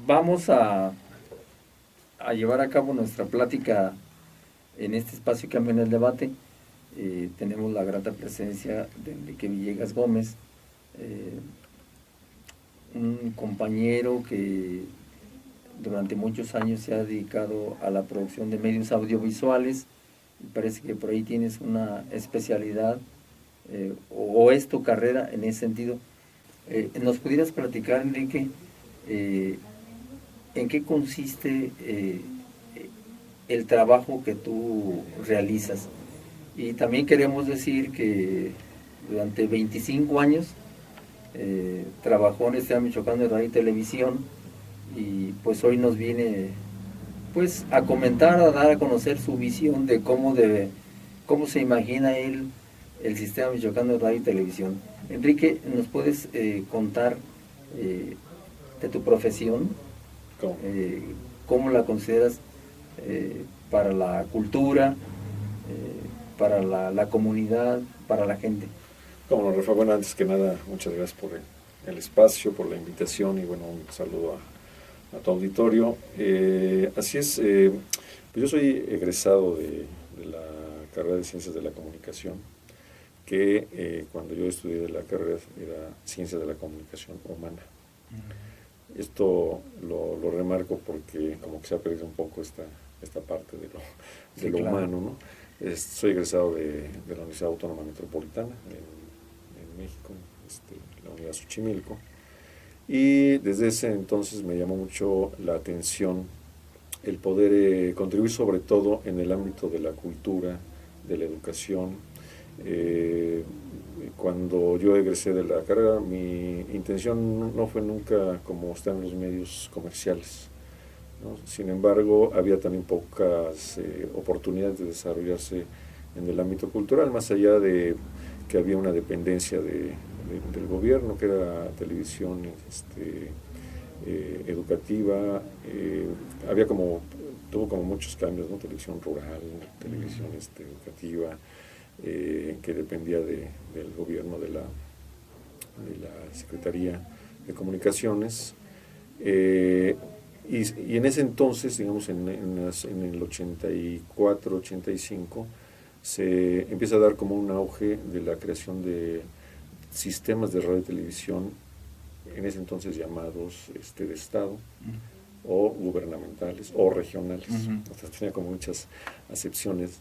Vamos a llevar a cabo nuestra plática en este espacio Cambio en el Debate. Tenemos la grata presencia de Enrique Villegas Gómez, un compañero que durante muchos años se ha dedicado a la producción de medios audiovisuales. Parece que por ahí tienes una especialidad o es tu carrera en ese sentido. ¿Nos pudieras platicar, Enrique, en qué consiste el trabajo que tú realizas? Y también queremos decir que durante 25 años trabajó en Estado Michoacán de Radio y Televisión, y pues hoy nos viene pues a comentar, a dar a conocer su visión de cómo se imagina él el sistema michoacano de radio y televisión. Enrique, ¿nos puedes contar de tu profesión? ¿Cómo? ¿Cómo la consideras para la cultura, para la comunidad, para la gente? Como no, Rafa, bueno, antes que nada, muchas gracias por el espacio, por la invitación y bueno, un saludo a tu auditorio. Así es, pues yo soy egresado de la carrera de Ciencias de la Comunicación, que cuando yo estudié la carrera era Ciencias de la Comunicación Humana. Esto lo remarco porque como que se ha perdido un poco esta parte de lo claro. humano, ¿no? Soy egresado de la Universidad Autónoma Metropolitana en México, la Unidad Xochimilco, y desde ese entonces me llamó mucho la atención el poder contribuir sobre todo en el ámbito de la cultura, de la educación. Cuando yo egresé de la carrera, mi intención no fue nunca como estar en los medios comerciales, ¿no? Sin embargo, había también pocas oportunidades de desarrollarse en el ámbito cultural, más allá de que había una dependencia del gobierno, que era televisión educativa. Tuvo como muchos cambios, ¿no? Televisión rural, televisión educativa, que dependía del gobierno, de la Secretaría de Comunicaciones. Y en ese entonces, digamos en el 84, 85, se empieza a dar como un auge de la creación de sistemas de radio y televisión, en ese entonces llamados de Estado, o gubernamentales, o regionales. O sea, tenía como muchas acepciones.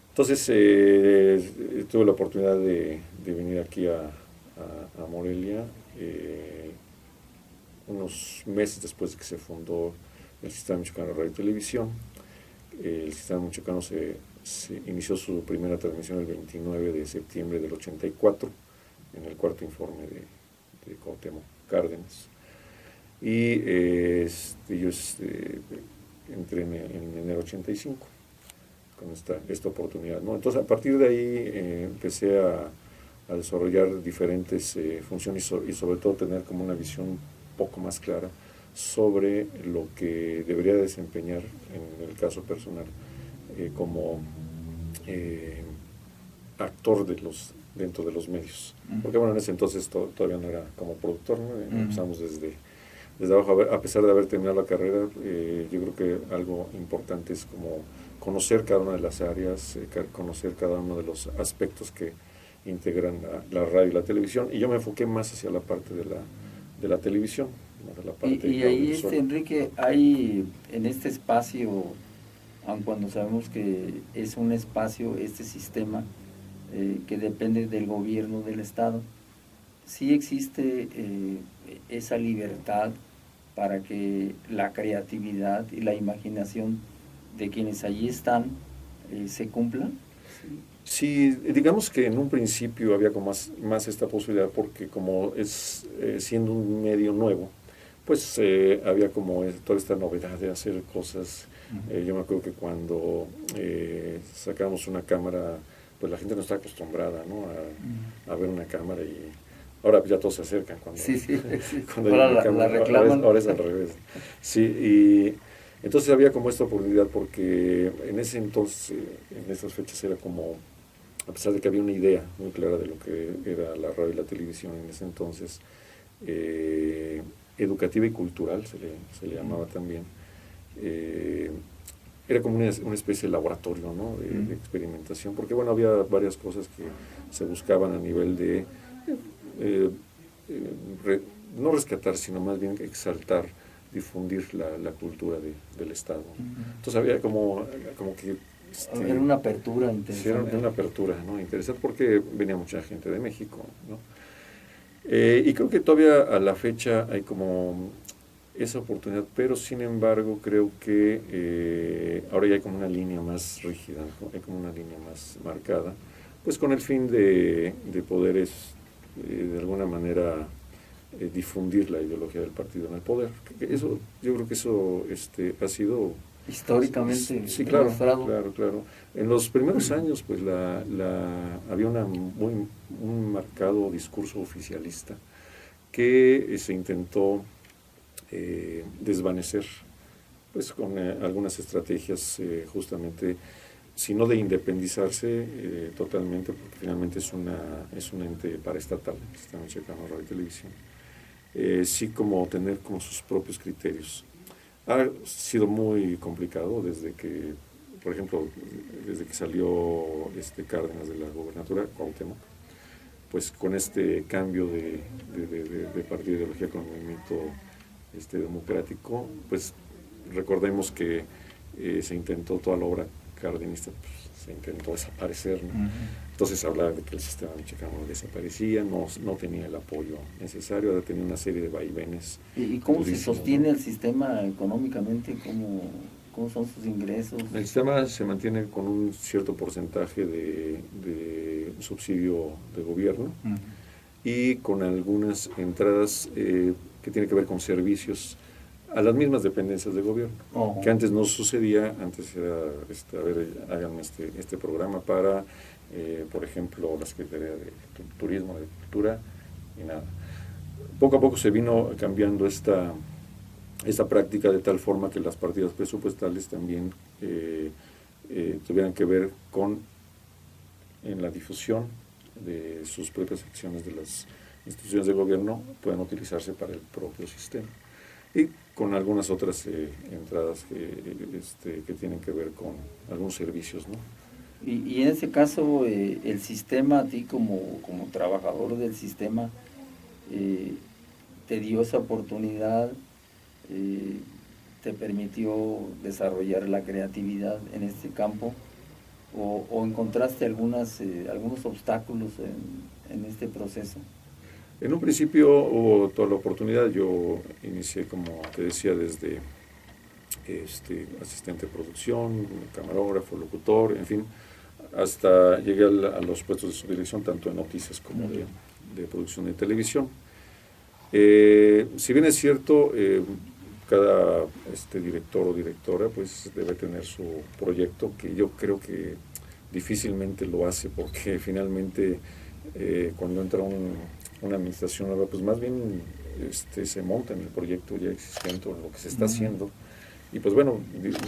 Entonces tuve la oportunidad de venir aquí a Morelia, unos meses después de que se fundó el Sistema Michoacano de Radio y Televisión. El Sistema Michoacano se inició su primera transmisión el 29 de septiembre del 84, en el cuarto informe de Cuauhtémoc Cárdenas. Y yo entré en enero 85 con esta oportunidad, ¿no? Entonces, a partir de ahí empecé a desarrollar diferentes funciones y sobre todo tener como una visión un poco más clara sobre lo que debería desempeñar en el caso personal como actor dentro de los medios. Porque bueno, en ese entonces todavía no era como productor, ¿no? Empezamos desde abajo. A pesar de haber terminado la carrera, yo creo que algo importante es como conocer cada una de las áreas, conocer cada uno de los aspectos que integran la radio y la televisión, y yo me enfoqué más hacia la parte de la televisión, más de la parte Y ahí, audiovisual. Enrique, hay en este espacio, aun cuando sabemos que es un espacio, este sistema, que depende del gobierno del Estado, sí existe esa libertad para que la creatividad y la imaginación de quienes allí están se cumpla. Sí, digamos que en un principio había como más esta posibilidad porque como es siendo un medio nuevo, pues había como toda esta novedad de hacer cosas. Yo me acuerdo que cuando sacamos una cámara, pues la gente no está acostumbrada, ¿no? a ver una cámara, y ahora ya todos se acercan cuando, Sí. cuando Ahora hay una cámara. la reclaman. Ahora es al revés. Sí, y entonces había como esta oportunidad porque en ese entonces, en esas fechas era como, a pesar de que había una idea muy clara de lo que era la radio y la televisión en ese entonces, educativa y cultural, se le llamaba también. Era como una especie de laboratorio, ¿no? De experimentación, porque bueno, había varias cosas que se buscaban a nivel de, no rescatar, sino más bien exaltar, difundir la cultura del Estado. Entonces había como que... era una apertura interesante. Era una apertura, ¿no? Interesante porque venía mucha gente de México, ¿no? Y creo que todavía a la fecha hay como esa oportunidad, pero sin embargo creo que ahora ya hay como una línea más rígida, ¿no? Hay como una línea más marcada, pues con el fin de poder de alguna manera difundir la ideología del partido en el poder. Eso, yo creo que eso ha sido históricamente sí, claro, demostrado. claro. En los primeros años, pues había un marcado discurso oficialista que se intentó desvanecer, pues con algunas estrategias justamente, si no de independizarse totalmente, porque finalmente es un ente paraestatal, el Sistema Mexicano de Radio y Televisión, sí como tener como sus propios criterios. Ha sido muy complicado desde que, por ejemplo, desde que salió Cárdenas de la gobernatura, Cuauhtémoc, pues con este cambio de partido de ideología con el movimiento democrático, pues recordemos que se intentó toda la obra cardenista, pues, se intentó desaparecer, ¿no? Entonces hablaba de que el sistema mexicano desaparecía, no tenía el apoyo necesario, ahora tenía una serie de vaivenes. ¿Y cómo se sostiene, ¿no?, el sistema económicamente? ¿Cómo son sus ingresos? El sistema se mantiene con un cierto porcentaje de subsidio de gobierno y con algunas entradas que tienen que ver con servicios a las mismas dependencias de gobierno, que antes no sucedía. Antes era, hagan este programa para, por ejemplo, la Secretaría de Turismo, de Cultura, y nada. Poco a poco se vino cambiando esta práctica de tal forma que las partidas presupuestales también tuvieran que ver en la difusión de sus propias acciones de las instituciones de gobierno, puedan utilizarse para el propio sistema. Y con algunas otras entradas que tienen que ver con algunos servicios, ¿no? Y en ese caso, el sistema, a ti como trabajador del sistema, te dio esa oportunidad, te permitió desarrollar la creatividad en este campo, o encontraste algunos obstáculos en este proceso. En un principio hubo toda la oportunidad. Yo inicié, como te decía, desde asistente de producción, camarógrafo, locutor, en fin, hasta llegué a los puestos de subdirección, tanto en noticias como de producción de televisión. Si bien es cierto, cada director o directora pues debe tener su proyecto, que yo creo que difícilmente lo hace, porque finalmente cuando entra una administración nueva, pues más bien se monta en el proyecto ya existente o en lo que se está haciendo, y pues bueno,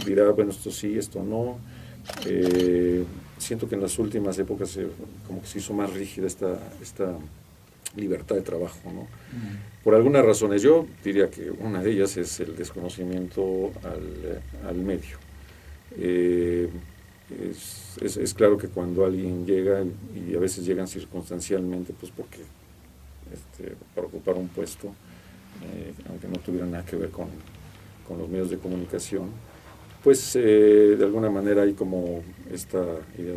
dirá, bueno, esto sí, esto no. Siento que en las últimas épocas como que se hizo más rígida esta libertad de trabajo, ¿no? Por algunas razones. Yo diría que una de ellas es el desconocimiento al medio. Es claro que cuando alguien llega, y a veces llegan circunstancialmente, pues porque para ocupar un puesto, aunque no tuviera nada que ver con los medios de comunicación, pues de alguna manera hay como esta idea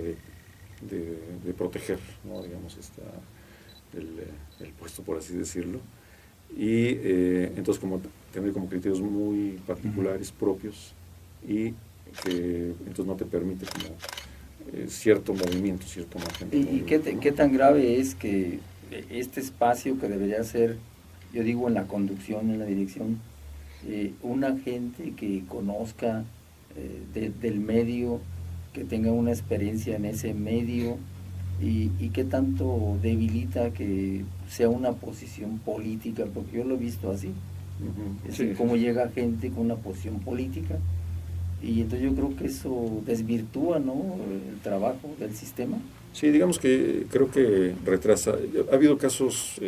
de proteger, ¿no? Digamos, el puesto, por así decirlo, y entonces como tener como criterios muy particulares, propios, y que entonces no te permite como cierto movimiento, cierto margen de movimiento, ¿no? ¿Qué tan grave es que este espacio que debería ser, yo digo, en la conducción, en la dirección, una gente que conozca del medio, que tenga una experiencia en ese medio, y qué tanto debilita que sea una posición política? Porque yo lo he visto así, es decir, cómo llega gente con una posición política, y entonces yo creo que eso desvirtúa, ¿no?, el trabajo del sistema. Sí, digamos que creo que retrasa. Ha habido casos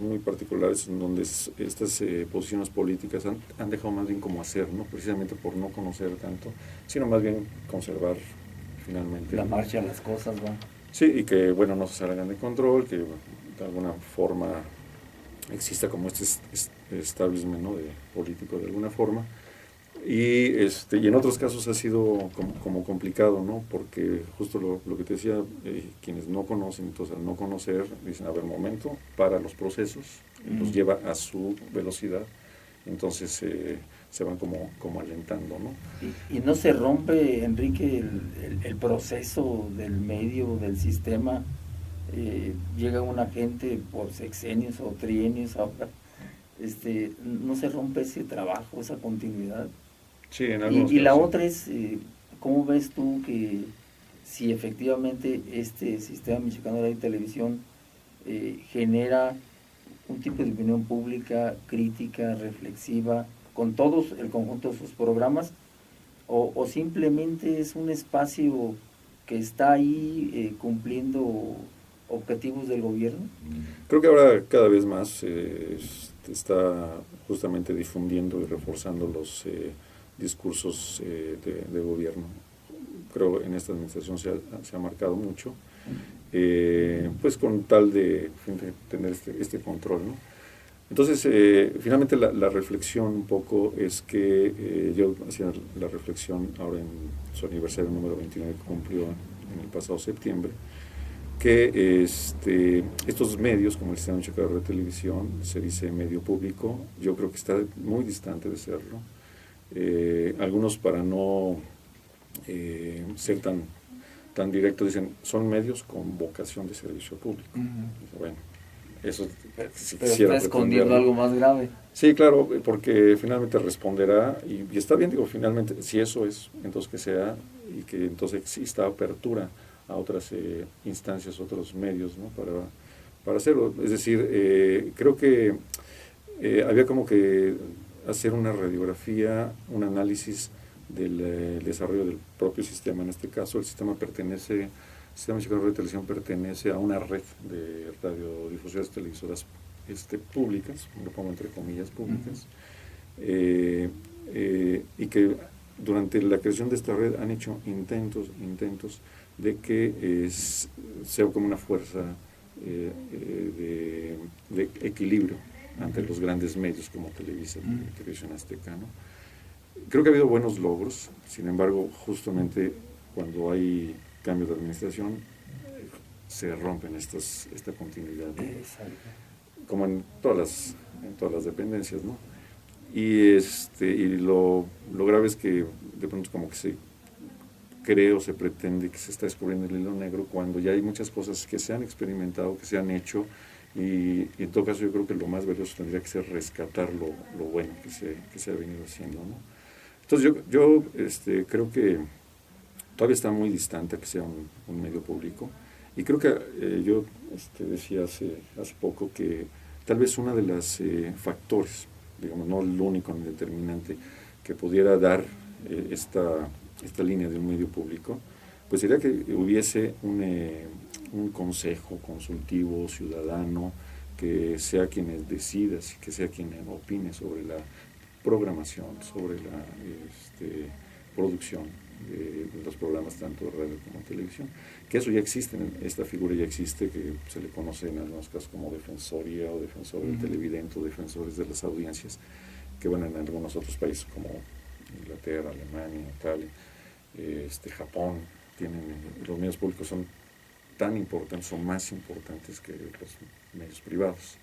muy particulares en donde estas posiciones políticas han dejado más bien como hacer, ¿no? Precisamente por no conocer tanto, sino más bien conservar finalmente la marcha, las cosas, ¿va? Sí, y que, bueno, no se salgan de control, que de alguna forma exista como este establishment, ¿no?, de político de alguna forma. Y en otros casos ha sido como complicado, ¿no? Porque justo lo que te decía, quienes no conocen, entonces al no conocer, dicen, a ver, momento, para los procesos, los lleva a su velocidad, entonces se van como alentando, ¿no? Y no se rompe, Enrique, el proceso del medio, del sistema. Llega una gente por sexenios o trienios ahora, no se rompe ese trabajo, esa continuidad. Sí, en algunos Y la casos. otra es, ¿cómo ves tú que si efectivamente este sistema mexicano de radio y televisión genera un tipo de opinión pública, crítica, reflexiva, con todos el conjunto de sus programas, o simplemente es un espacio que está ahí cumpliendo objetivos del gobierno? Creo que ahora cada vez más está justamente difundiendo y reforzando los discursos de gobierno. Creo en esta administración se ha marcado mucho, pues con tal de tener este control, ¿no? Entonces, finalmente la reflexión un poco es que yo hacía la reflexión ahora en su aniversario número 29 que cumplió en el pasado septiembre, que estos medios, como el Sistema Mexicano de Televisión, se dice medio público, yo creo que está muy distante de serlo. Algunos, para no ser tan directos, dicen, son medios con vocación de servicio público. Bueno, eso si pero está escondiendo algo más grave. Sí, claro, porque finalmente responderá, y está bien, digo, finalmente, si eso es, entonces que sea, y que entonces exista apertura a otras instancias, otros medios, ¿no?, para hacerlo. Es decir, creo que había como que hacer una radiografía, un análisis del desarrollo del propio sistema. En este caso, el sistema Sistema Mexicano de Radio y Televisión pertenece a una red de radiodifusoras televisoras públicas, lo pongo entre comillas, públicas, y que durante la creación de esta red han hecho intentos de que sea como una fuerza de equilibrio ante los grandes medios como Televisa y Televisión Azteca, ¿no? Creo que ha habido buenos logros, sin embargo, justamente cuando hay cambio de administración, se rompen esta continuidad, ¿no? Como en todas las dependencias, ¿no? Y lo grave es que de pronto como que se pretende que se está descubriendo el hilo negro cuando ya hay muchas cosas que se han experimentado, que se han hecho, y en todo caso yo creo que lo más valioso tendría que ser rescatar lo bueno que se ha venido haciendo, ¿no? Entonces yo creo que todavía está muy distante que sea un medio público, y creo que yo decía hace poco que tal vez uno de los factores, digamos, no el único ni determinante, que pudiera dar esta línea de un medio público, pues sería que hubiese un consejo consultivo ciudadano que sea quien decida, que sea quien opine sobre la programación, sobre la producción de los programas tanto de radio como de televisión, que eso ya existe, esta figura ya existe, que se le conoce en algunos casos como defensoría o defensor del televidente o defensores de las audiencias, que van en algunos otros países como Inglaterra, Alemania, Italia, Japón, los medios públicos son tan importantes, son más importantes que los medios privados.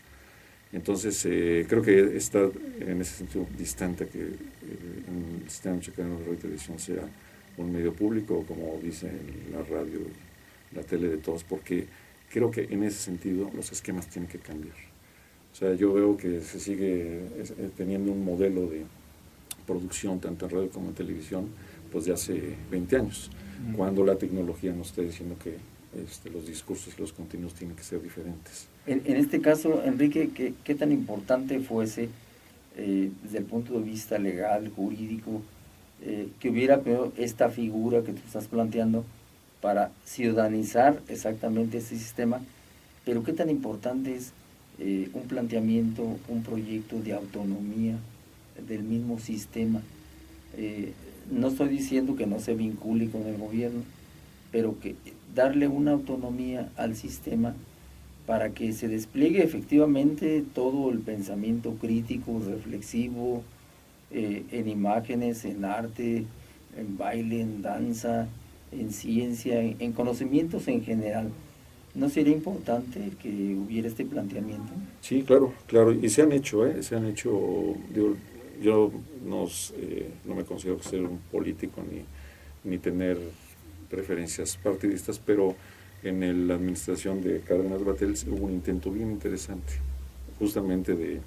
Entonces, creo que está en ese sentido distante que el Sistema Mexicano de Radio y Televisión sea un medio público, como dice la radio, la tele de todos, porque creo que en ese sentido los esquemas tienen que cambiar. O sea, yo veo que se sigue teniendo un modelo de producción, tanto en radio como en televisión, pues de hace 20 años, cuando la tecnología nos está diciendo que los discursos y los contenidos tienen que ser diferentes. En este caso, Enrique, ¿qué tan importante fuese desde el punto de vista legal, jurídico, que hubiera esta figura que tú estás planteando para ciudadanizar exactamente ese sistema? Pero ¿qué tan importante es un planteamiento, un proyecto de autonomía del mismo sistema. No estoy diciendo que no se vincule con el gobierno, pero que darle una autonomía al sistema para que se despliegue efectivamente todo el pensamiento crítico, reflexivo, en imágenes, en arte, en baile, en danza, en ciencia, en conocimientos en general. ¿No sería importante que hubiera este planteamiento? Sí, claro, claro, y se han hecho, digo, yo no me considero ser un político ni tener preferencias partidistas, pero en la administración de Cárdenas Batel hubo un intento bien interesante, justamente de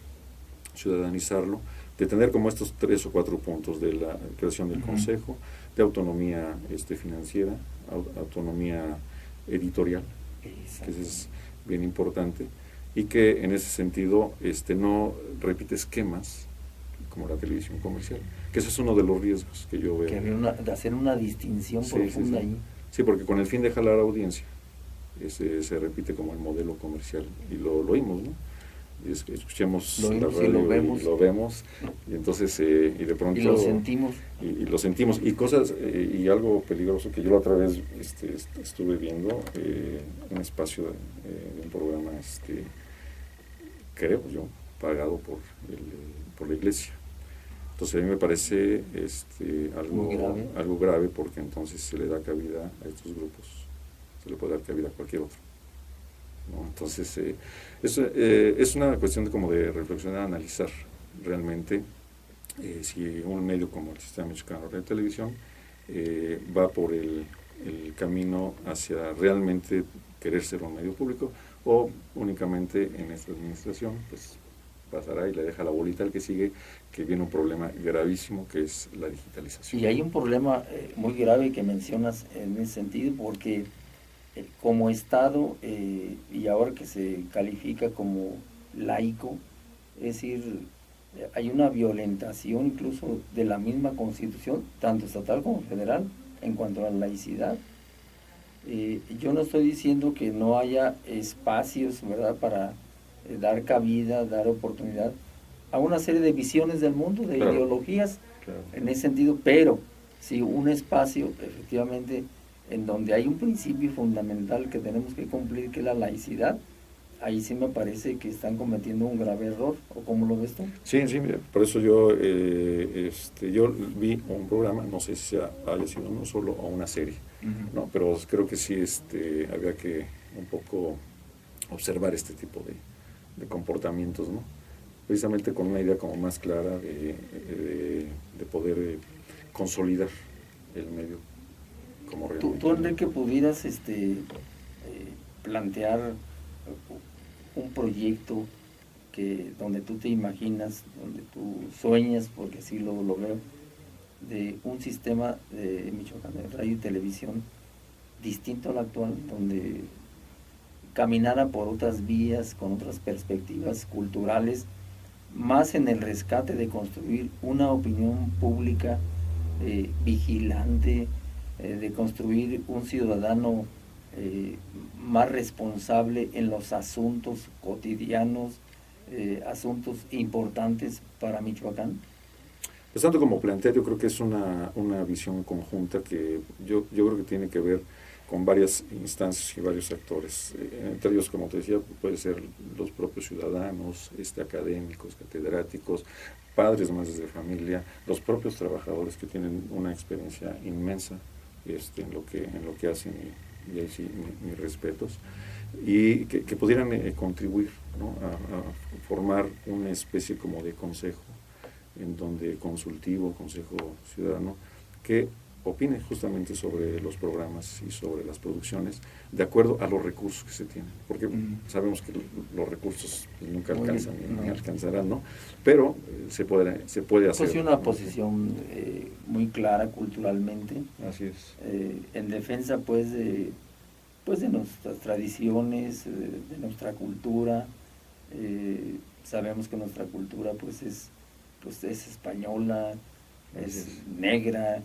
ciudadanizarlo, de tener como estos 3 o 4 puntos de la creación del consejo, de autonomía financiera, autonomía editorial, que eso es bien importante, y que en ese sentido no repite esquemas como la televisión comercial, que ese es uno de los riesgos que yo veo. Que de hacer una distinción profunda ahí. Sí, porque con el fin de jalar audiencia, se repite como el modelo comercial, y lo oímos, ¿no? Y escuchemos la radio y lo vemos, y entonces, y de pronto... Y lo sentimos. Y lo sentimos, y cosas, y algo peligroso que yo la otra vez estuve viendo, un espacio de un programa, creo yo, pagado por la iglesia. Entonces a mí me parece algo grave, porque entonces se le da cabida a estos grupos, se le puede dar cabida a cualquier otro, ¿no? Entonces es una cuestión de reflexionar, analizar realmente si un medio como el Sistema Mexicano de Radio y Televisión va por el camino hacia realmente querer ser un medio público, o únicamente en esta administración pues pasará y le deja la bolita al que sigue, que viene un problema gravísimo, que es la digitalización. Y hay un problema muy grave que mencionas en ese sentido, porque como Estado, y ahora que se califica como laico, es decir, hay una violentación incluso de la misma Constitución, tanto estatal como federal, en cuanto a la laicidad. Yo no estoy diciendo que no haya espacios, ¿verdad?, para dar cabida, dar oportunidad a una serie de visiones del mundo, de ideologías, en ese sentido, pero sí un espacio efectivamente en donde hay un principio fundamental que tenemos que cumplir, que es la laicidad. Ahí sí me parece que están cometiendo un grave error, ¿o cómo lo ves tú? Sí, por eso yo vi un programa, no sé si haya sido no solo o una serie, ¿no? Pero creo que sí había que un poco observar este tipo de comportamientos, ¿no? Precisamente con una idea como más clara de poder consolidar el medio como realmente. Tú Enrique, pudieras plantear un proyecto donde tú te imaginas, donde tú sueñas, porque así lo veo, de un sistema de Michoacán de radio y televisión distinto al actual, donde caminara por otras vías, con otras perspectivas culturales, más en el rescate de construir una opinión pública vigilante, de construir un ciudadano más responsable en los asuntos cotidianos, asuntos importantes para Michoacán? Pues tanto como plantea, yo creo que es una visión conjunta que yo creo que tiene que ver con varias instancias y varios actores. Entre ellos, como te decía, puede ser los propios ciudadanos, académicos, catedráticos, padres, madres de familia, los propios trabajadores que tienen una experiencia inmensa en lo que hacen, y ahí sí mis respetos, y que pudieran contribuir, ¿no?, a formar una especie como de consejo, en donde consejo ciudadano, que opine justamente sobre los programas y sobre las producciones, de acuerdo a los recursos que se tienen, porque sabemos que los recursos nunca alcanzan ni alcanzarán, ¿no? Pero se puede hacer. Pues una posición muy clara culturalmente. Así es. En defensa pues de nuestras tradiciones, de nuestra cultura. Sabemos que nuestra cultura pues es española, es negra,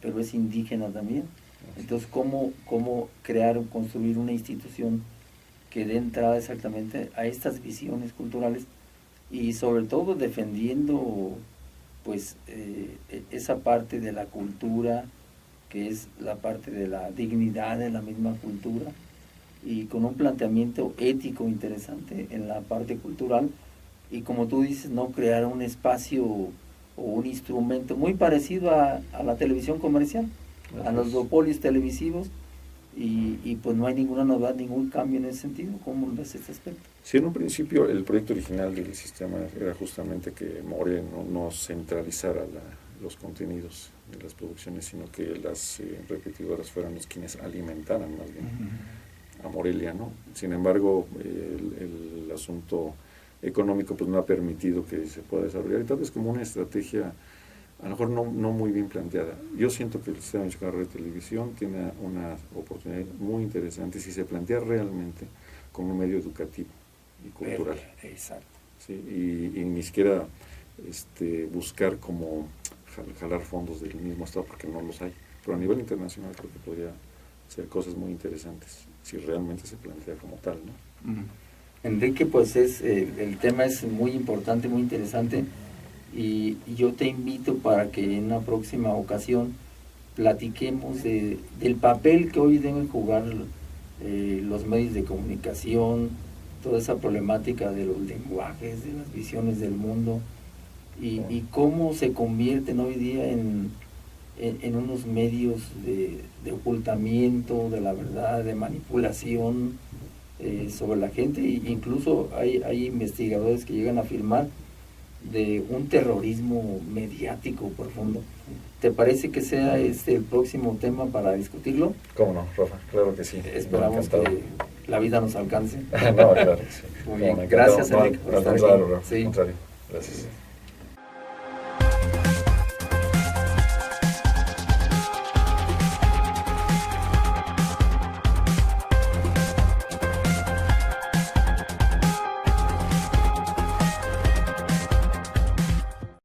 pero es indígena también. Entonces, ¿cómo construir una institución que dé entrada exactamente a estas visiones culturales y sobre todo defendiendo pues esa parte de la cultura, que es la parte de la dignidad de la misma cultura, y con un planteamiento ético interesante en la parte cultural, y como tú dices, no crear un espacio o un instrumento muy parecido a la televisión comercial, a los duopolios televisivos, y pues no hay ninguna novedad, ningún cambio en ese sentido. ¿Cómo ves este aspecto? Sí, en un principio el proyecto original del sistema era justamente que More no centralizara los contenidos de las producciones, sino que las repetidoras fueran los quienes alimentaran más bien a Morelia, ¿no? Sin embargo, el asunto económico pues no ha permitido que se pueda desarrollar, y tal vez como una estrategia a lo mejor no muy bien planteada. Yo siento que el Sistema Mexicano de Televisión tiene una oportunidad muy interesante si se plantea realmente como un medio educativo y cultural. Exacto. ¿Sí? Y ni siquiera buscar como jalar fondos del mismo Estado, porque no los hay. Pero a nivel internacional creo que podría ser cosas muy interesantes si realmente se plantea como tal, ¿no? Enrique, pues el tema es muy importante, muy interesante, y yo te invito para que en una próxima ocasión platiquemos del papel que hoy deben jugar los medios de comunicación, toda esa problemática de los lenguajes, de las visiones del mundo, y cómo se convierten hoy día en unos medios de ocultamiento de la verdad, de manipulación sobre la gente. Incluso hay investigadores que llegan a afirmar de un terrorismo mediático profundo. ¿Te parece que sea el próximo tema para discutirlo? ¿Cómo no, Rafa? Claro que sí. Esperamos que la vida nos alcance. No, claro que sí. Muy bien. Gracias, Enrique, por estar aquí. Sí. Contrario. Gracias.